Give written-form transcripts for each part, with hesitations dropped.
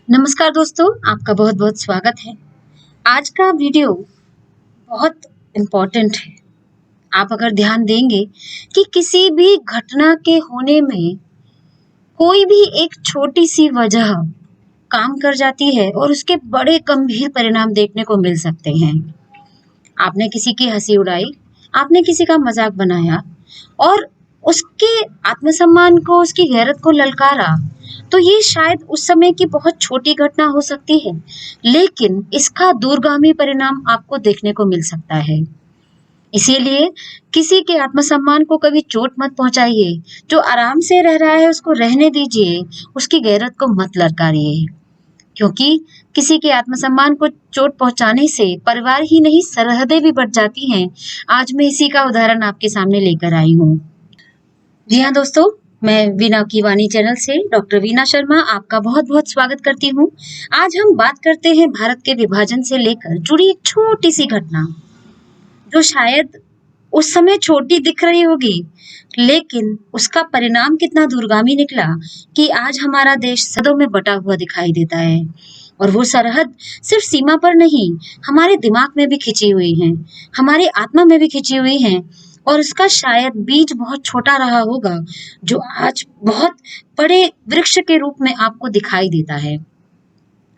नमस्कार दोस्तों, आपका बहुत बहुत स्वागत है। आज का वीडियो बहुत इम्पोर्टेंट है। आप अगर ध्यान देंगे कि किसी भी घटना के होने में कोई भी एक छोटी सी वजह काम कर जाती है और उसके बड़े गंभीर परिणाम देखने को मिल सकते हैं। आपने किसी की हंसी उड़ाई, आपने किसी का मजाक बनाया और उसके आत्मसम्मान को, उसकी गैरत को ललकारा, तो ये शायद उस समय की बहुत छोटी घटना हो सकती है, लेकिन इसका दूरगामी परिणाम आपको देखने को मिल सकता है। इसीलिए किसी के आत्मसम्मान को कभी चोट मत पहुंचाइए। जो आराम से रह रहा है उसको रहने दीजिए, उसकी गैरत को मत ललकारिए, क्योंकि किसी के आत्मसम्मान को चोट पहुंचाने से परिवार ही नहीं, सरहदें भी बढ़ जाती हैं। आज मैं इसी का उदाहरण आपके सामने लेकर आई हूँ। जी हाँ दोस्तों, मैं वीना की वाणी चैनल से डॉक्टर वीना शर्मा आपका बहुत बहुत स्वागत करती हूँ। आज हम बात करते हैं भारत के विभाजन से लेकर जुड़ी एक छोटी सी घटना, जो शायद उस समय छोटी दिख रही होगी, लेकिन उसका परिणाम कितना दूरगामी निकला कि आज हमारा देश सदों में बटा हुआ दिखाई देता है। और वो सरहद सिर्फ सीमा पर नहीं, हमारे दिमाग में भी खिंची हुई है, हमारी आत्मा में भी खिंची हुई है। और उसका शायद बीज बहुत छोटा रहा होगा, जो आज बहुत बड़े वृक्ष के रूप में आपको दिखाई देता है।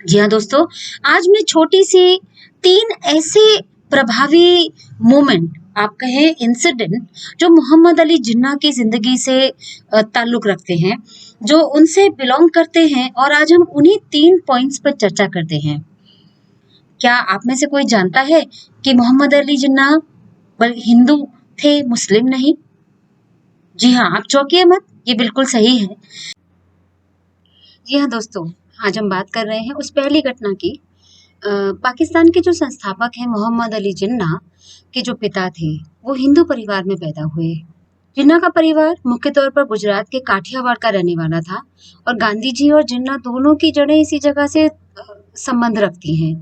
जी हाँ दोस्तों, आज मैं छोटी सी 3 ऐसे प्रभावी मोमेंट, आप कहें इंसिडेंट, जो मोहम्मद अली जिन्ना की जिंदगी से ताल्लुक रखते हैं, जो उनसे बिलोंग करते हैं, और आज हम उन्हीं 3 पॉइंट्स पर चर्चा करते हैं। क्या आप में से कोई जानता है कि मोहम्मद अली जिन्ना हिंदू थे, मुस्लिम नहीं? जी हाँ, आप चौंकिए मत, ये बिल्कुल सही है। जी हाँ दोस्तों, आज हम बात कर रहे हैं उस पहली घटना की। पाकिस्तान के जो संस्थापक हैं मोहम्मद अली जिन्ना के जो पिता थे, वो हिंदू परिवार में पैदा हुए। जिन्ना का परिवार मुख्य तौर पर गुजरात के काठियावाड़ का रहने वाला था, और गांधी जी और जिन्ना दोनों की जड़ें इसी जगह से संबंध रखती हैं।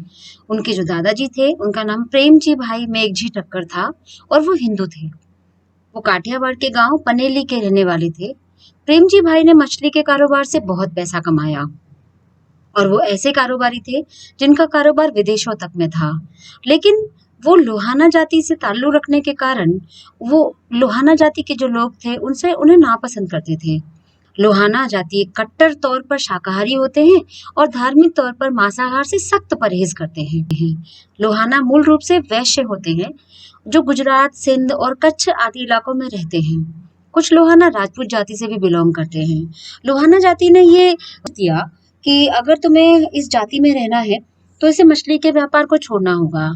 उनके जो दादाजी थे, उनका नाम प्रेमजी भाई मेघजी ठक्कर था, और वो हिंदू थे। वो काठियावाड़ के गांव पनेली के रहने वाले थे। प्रेमजी भाई ने मछली के कारोबार से बहुत पैसा कमाया, और वो ऐसे कारोबारी थे जिनका कारोबार विदेशों तक में था। लेकिन वो लोहाना जाति से ताल्लुक रखने के कारण, वो लोहाना जाति के जो लोग थे उनसे उन्हें नापसंद करते थे। लोहाना जाति कट्टर तौर पर शाकाहारी होते हैं और धार्मिक तौर पर मांसाहार से सख्त परहेज करते हैं। लोहाना मूल रूप से वैश्य होते हैं, जो गुजरात, सिंध और कच्छ आदि इलाकों में रहते हैं। कुछ लोहाना राजपूत जाति से भी बिलोंग करते हैं। लोहाना जाति ने ये दिया कि अगर तुम्हें इस जाति में रहना है तो इसे मछली के व्यापार को छोड़ना होगा।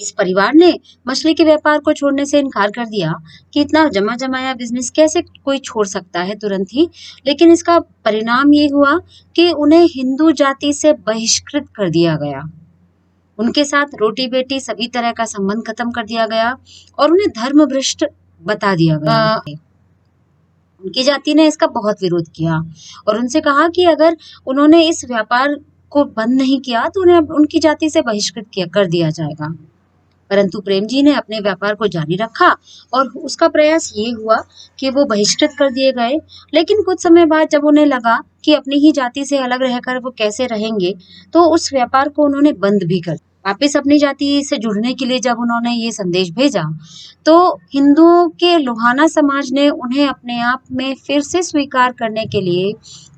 इस परिवार ने मछली के व्यापार को छोड़ने से इनकार कर दिया कि इतना जमा जमाया बिजनेस कैसे कोई छोड़ सकता है तुरंत ही। लेकिन इसका परिणाम ये हुआ कि उन्हें हिंदू जाति से बहिष्कृत कर दिया गया। उनके साथ रोटी बेटी सभी तरह का संबंध खत्म कर दिया गया और उन्हें धर्म भ्रष्ट बता दिया गया। उनकी जाति ने इसका बहुत विरोध किया और उनसे कहा कि अगर उन्होंने इस व्यापार को बंद नहीं किया तो उन्हें उनकी जाति से बहिष्कृत कर दिया जाएगा। परंतु प्रेम जी ने अपने व्यापार को जारी रखा और उसका प्रयास ये हुआ कि वो बहिष्कृत कर दिए गए। लेकिन कुछ समय बाद जब उन्हें लगा कि अपनी ही जाति से अलग रहकर वो कैसे रहेंगे, तो उस व्यापार को उन्होंने बंद भी कर। वापिस अपनी जाति से जुड़ने के लिए जब उन्होंने ये संदेश भेजा, तो हिंदुओं के लोहाना समाज ने उन्हें अपने आप में फिर से स्वीकार करने के लिए,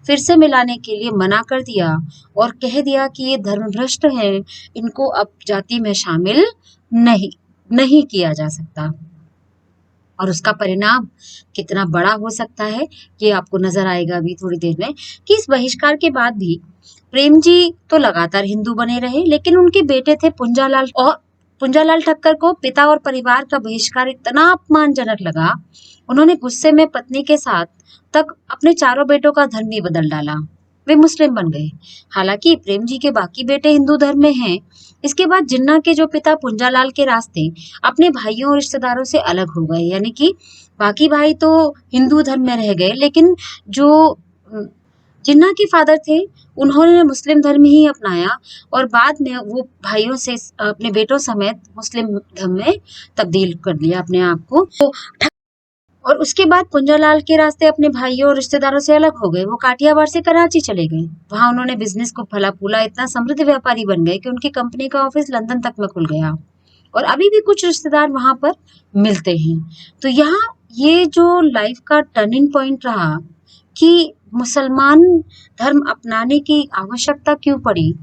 फिर से मिलाने के लिए मना कर दिया और कह दिया कि ये धर्मभ्रष्ट हैं, इनको अब जाति में शामिल नहीं किया जा सकता। और उसका परिणाम कितना बड़ा हो सकता है ये आपको नजर आएगा अभी थोड़ी देर में, कि इस बहिष्कार के बाद भी प्रेम जी तो लगातार हिंदू बने रहे, लेकिन उनके बेटे थे पुंजालाल ठक्कर को पिता और परिवार का बहिष्कार इतना अपमानजनक लगा, उन्होंने गुस्से में पत्नी के साथ तक अपने चारों बेटों का धर्म ही बदल डाला। वे मुस्लिम बन गए। हालांकि प्रेम जी के बाकी बेटे हिंदू धर्म में हैं। इसके बाद जिन्ना के जो पिता पुंजालाल के रास्ते अपने भाइयों और रिश्तेदारों से अलग हो गए, यानी कि बाकी भाई तो हिंदू धर्म में रह गए, लेकिन जो जिन्ना के फादर थे उन्होंने मुस्लिम धर्म ही अपनाया और बाद में वो भाइयों से अपने बेटों समेत मुस्लिम धर्म में तब्दील कर लिया अपने आप को। तो और उसके बाद पुंजालाल के रास्ते अपने भाइयों और रिश्तेदारों से अलग हो गए। वो काठियावाड़ से कराची चले गए। वहां उन्होंने बिजनेस को फला फूला, इतना समृद्ध व्यापारी बन गए कि उनकी कंपनी का ऑफिस लंदन तक में खुल गया और अभी भी कुछ रिश्तेदार वहां पर मिलते हैं। तो यहाँ ये जो लाइफ का टर्निंग पॉइंट रहा कि मुसलमान धर्म अपनाने की आवश्यकता क्यों पड़ी,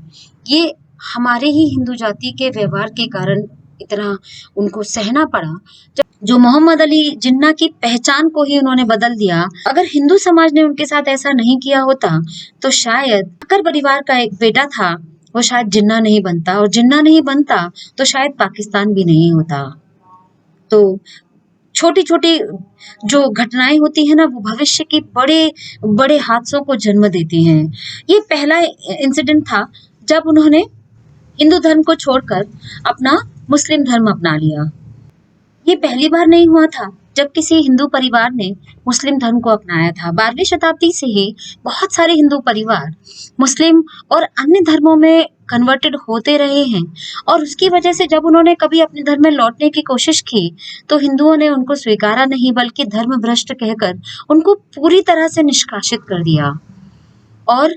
ये हमारे ही हिंदू जाति के व्यवहार के कारण इतना उनको सहना पड़ा। जो मोहम्मद अली जिन्ना की पहचान को ही उन्होंने बदल दिया। अगर हिंदू समाज ने उनके साथ ऐसा नहीं किया होता तो शायद अकर परिवार का एक बेटा था, वो शायद जिन्ना नहीं बनता, और जिन्ना नहीं बनता तो शायद पाकिस्तान भी नहीं होता। तो छोटी छोटी जो घटनाएं होती है ना, वो भविष्य की बड़े बड़े हादसों को जन्म देती हैं। ये पहला इंसिडेंट था जब उन्होंने हिंदू धर्म को छोड़कर अपना मुस्लिम धर्म अपना लिया। ये पहली बार नहीं हुआ था जब किसी हिंदू परिवार ने मुस्लिम धर्म को अपनाया था। 12वीं शताब्दी से ही बहुत सारे हिंदू परिवार मुस्लिम और अन्य धर्मों में कन्वर्टेड होते रहे हैं, और उसकी वजह से जब उन्होंने कभी अपने धर्म में लौटने की कोशिश की तो हिंदुओं ने उनको स्वीकारा नहीं, बल्कि धर्म भ्रष्ट कहकर उनको पूरी तरह से निष्कासित कर दिया। और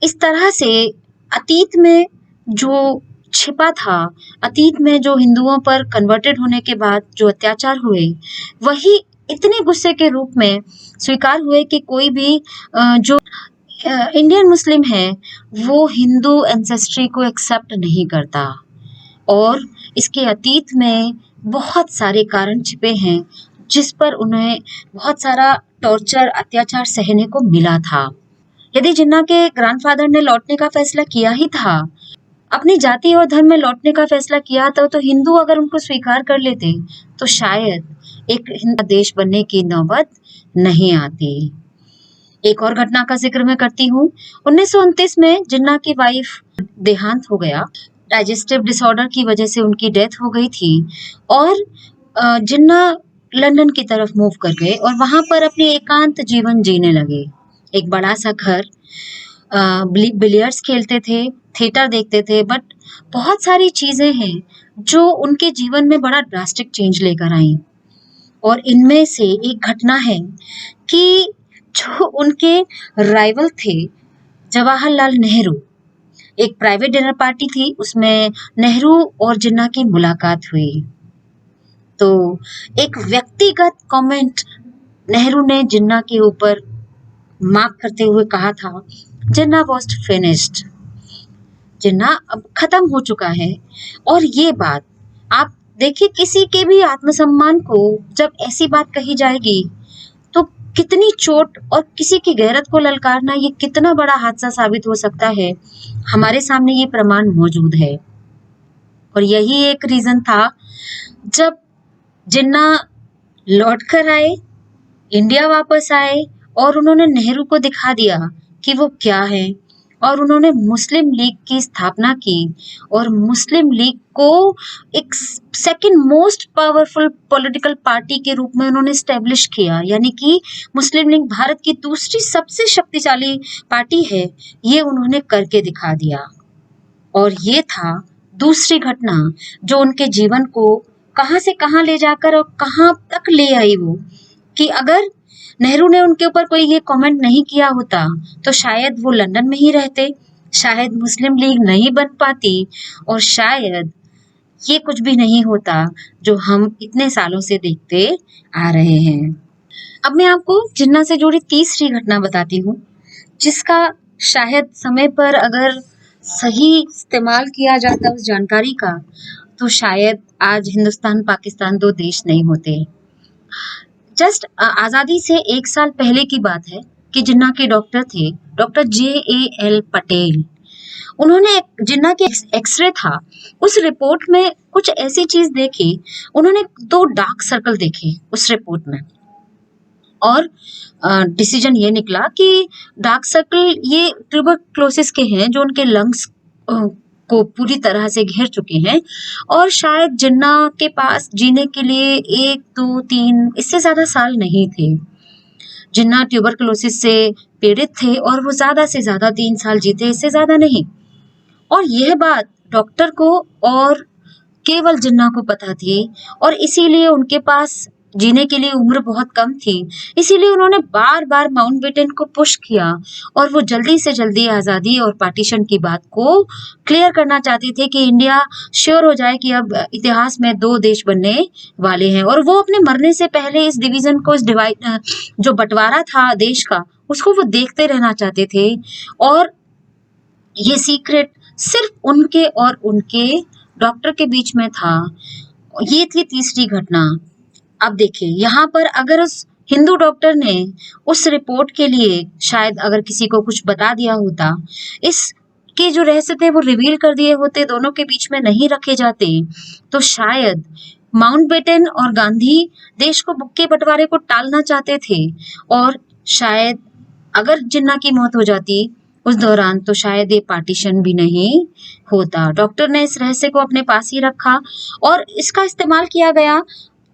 इस तरह से अतीत में जो छिपा था, अतीत में जो हिंदुओं पर कन्वर्टेड होने के बाद जो अत्याचार हुए, वही इतने गुस्से के रूप में स्वीकार हुए कि कोई भी जो इंडियन मुस्लिम है वो हिंदू एंसेस्ट्री को एक्सेप्ट नहीं करता। और इसके अतीत में बहुत सारे कारण छिपे हैं जिस पर उन्हें बहुत सारा टॉर्चर, अत्याचार सहने को मिला था। यदि जिन्ना के ग्रैंडफादर ने लौटने का फैसला किया ही था, अपनी जाति और धर्म में लौटने का फैसला किया था, तो हिंदू अगर उनको स्वीकार कर लेते तो शायद एक हिंदू देश बनने की नौबत नहीं आती। एक और घटना का जिक्र मैं करती हूँ। 1929 में जिन्ना की वाइफ देहांत हो गया। डाइजेस्टिव डिसऑर्डर की वजह से उनकी डेथ हो गई थी और जिन्ना लंदन की तरफ मूव कर गए और वहां पर अपनी एकांत जीवन जीने लगे। एक बड़ा सा घर, बिलियर्ड्स खेलते थे, थिएटर देखते थे, बट बहुत सारी चीजें हैं जो उनके जीवन में बड़ा ड्रास्टिक चेंज लेकर आई। और इनमें से एक घटना है कि जो उनके राइवल थे जवाहरलाल नेहरू, एक प्राइवेट डिनर पार्टी थी, उसमें नेहरू और जिन्ना की मुलाकात हुई। तो एक व्यक्तिगत कमेंट नेहरू ने जिन्ना के ऊपर मार्क करते हुए कहा था, जिन्ना वॉज फिनिश्ड, जिन्ना अब खत्म हो चुका है। और ये बात आप देखिए, किसी के भी आत्मसम्मान को जब ऐसी बात कही जाएगी तो कितनी चोट और किसी की गैरत को ललकारना, ये कितना बड़ा हादसा साबित हो सकता है। हमारे सामने ये प्रमाण मौजूद है। और यही एक रीजन था जब जिन्ना लौट कर आए, इंडिया वापस आए और उन्होंने नेहरू को दिखा दिया कि वो क्या है, और उन्होंने मुस्लिम लीग की स्थापना की और मुस्लिम लीग को एक second most powerful political party के रूप में उन्होंने स्टैब्लिश किया। यानी कि मुस्लिम लीग भारत की दूसरी सबसे शक्तिशाली पार्टी है, ये उन्होंने करके दिखा दिया। और ये था दूसरी घटना जो उनके जीवन को कहां से कहां ले जाकर और कहां तक ले आई, वो कि अगर नेहरू ने उनके ऊपर कोई ये कमेंट नहीं किया होता तो शायद वो लंदन में ही रहते, शायद मुस्लिम लीग नहीं बन पाती, और शायद ये कुछ भी नहीं होता जो हम इतने सालों से देखते आ रहे हैं। अब मैं आपको जिन्ना से जुड़ी तीसरी घटना बताती हूँ, जिसका शायद समय पर अगर सही इस्तेमाल किया जाता उस जानकारी का, तो शायद आज हिंदुस्तान पाकिस्तान दो देश नहीं होते। जस्ट आजादी से 1 साल पहले की बात है कि जिन्ना के डॉक्टर थे, डॉक्टर JAL पटेल। उन्होंने जिन्ना के एक्सरे था, उस रिपोर्ट में कुछ ऐसी चीज देखी, उन्होंने 2 डार्क सर्कल देखे उस रिपोर्ट में, और डिसीजन ये निकला कि डार्क सर्कल ये ट्यूबरक्लोसिस के हैं जो उनके लंग्स को पूरी तरह से घेर चुके हैं, और शायद जिन्ना के पास जीने के लिए 1, 2, 3 इससे ज्यादा साल नहीं थे। जिन्ना ट्यूबरक्लोसिस से पीड़ित थे और वो ज्यादा से ज्यादा 3 साल जीते, इससे ज्यादा नहीं। और यह बात डॉक्टर को और केवल जिन्ना को पता थी, और इसीलिए उनके पास जीने के लिए उम्र बहुत कम थी, इसीलिए उन्होंने बार-बार माउंटबेटन को पुश किया और वो जल्दी से जल्दी आज़ादी और पार्टीशन की बात को क्लियर करना चाहते थे कि इंडिया श्योर हो जाए कि अब इतिहास में 2 देश बनने वाले हैं और वो अपने मरने से पहले इस डिवीज़न को जो बँटवारा था देश का, उसको वो देखते रहना चाहते थे और ये सीक्रेट सिर्फ़ उनके और उनके डॉक्टर के बीच में था। ये थी तीसरी घटना। अब देखिए यहाँ पर अगर उस हिंदू डॉक्टर ने उस रिपोर्ट के लिए शायद अगर किसी को कुछ बता दिया होता, इसके जो रहस्य थे वो रिवील कर दिए होते, दोनों के बीच में नहीं रखे जाते, तो शायद माउंटबेटन और गांधी देश को के बंटवारे को टालना चाहते थे और शायद अगर जिन्ना की मौत हो जाती उस दौरान तो शायद ये पार्टीशन भी नहीं होता। डॉक्टर ने इस रहस्य को अपने पास ही रखा और इसका इस्तेमाल किया गया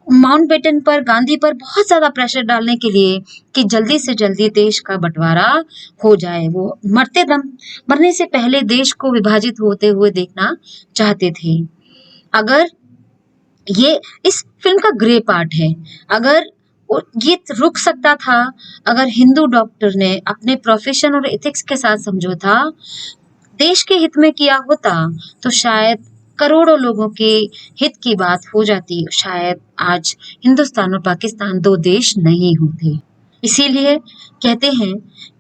माउंटबेटन पर, गांधी पर बहुत ज़्यादा प्रेशर डालने के लिए कि जल्दी से जल्दी देश का बँटवारा हो जाए। वो मरने से पहले देश को विभाजित होते हुए देखना चाहते थे। अगर ये इस फ़िल्म का ग्रे पार्ट है, अगर ये रुक सकता था, अगर हिंदू डॉक्टर ने अपने प्रोफ़ेशन और एथिक्स के साथ समझौता देश के हित में किया होता, तो शायद करोड़ों लोगों के हित की बात हो जाती। शायद आज हिंदुस्तान और पाकिस्तान 2 देश नहीं होते। इसीलिए कहते हैं,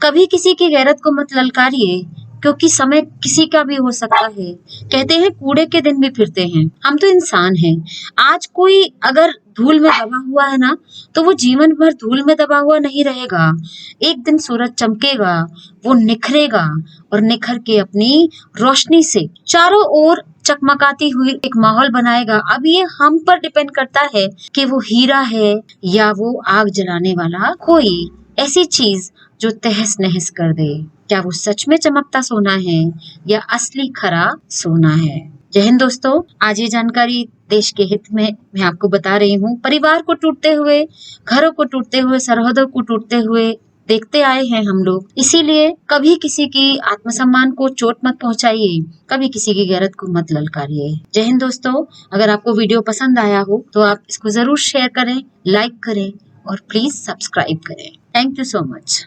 कभी किसी की गैरत को मत ललकारिए क्योंकि समय किसी का भी हो सकता है। कहते हैं कूड़े के दिन भी फिरते हैं, हम तो इंसान हैं। आज कोई अगर धूल में दबा हुआ है ना, तो वो जीवन भर धूल में दबा हुआ नहीं रहेगा। एक दिन सूरज चमकेगा, वो निखरेगा और निखर के अपनी रोशनी से चारों ओर चकमकाती हुई एक माहौल बनाएगा। अब ये हम पर डिपेंड करता है कि वो हीरा है या वो आग जलाने वाला कोई ऐसी चीज जो तहस नहस कर दे। क्या वो सच में चमकता सोना है या असली खरा सोना है? जय हिंद दोस्तों, आज ये जानकारी देश के हित में मैं आपको बता रही हूँ। परिवार को टूटते हुए, घरों को टूटते हुए, सरहदों को टूटते हुए देखते आए हैं हम लोग। इसीलिए कभी किसी की आत्मसम्मान को चोट मत पहुंचाइए, कभी किसी की गैरत को मत ललकारिए। जय हिंद दोस्तों, अगर आपको वीडियो पसंद आया हो तो आप इसको जरूर शेयर करें, लाइक करें और प्लीज सब्सक्राइब करें। Thank you so much.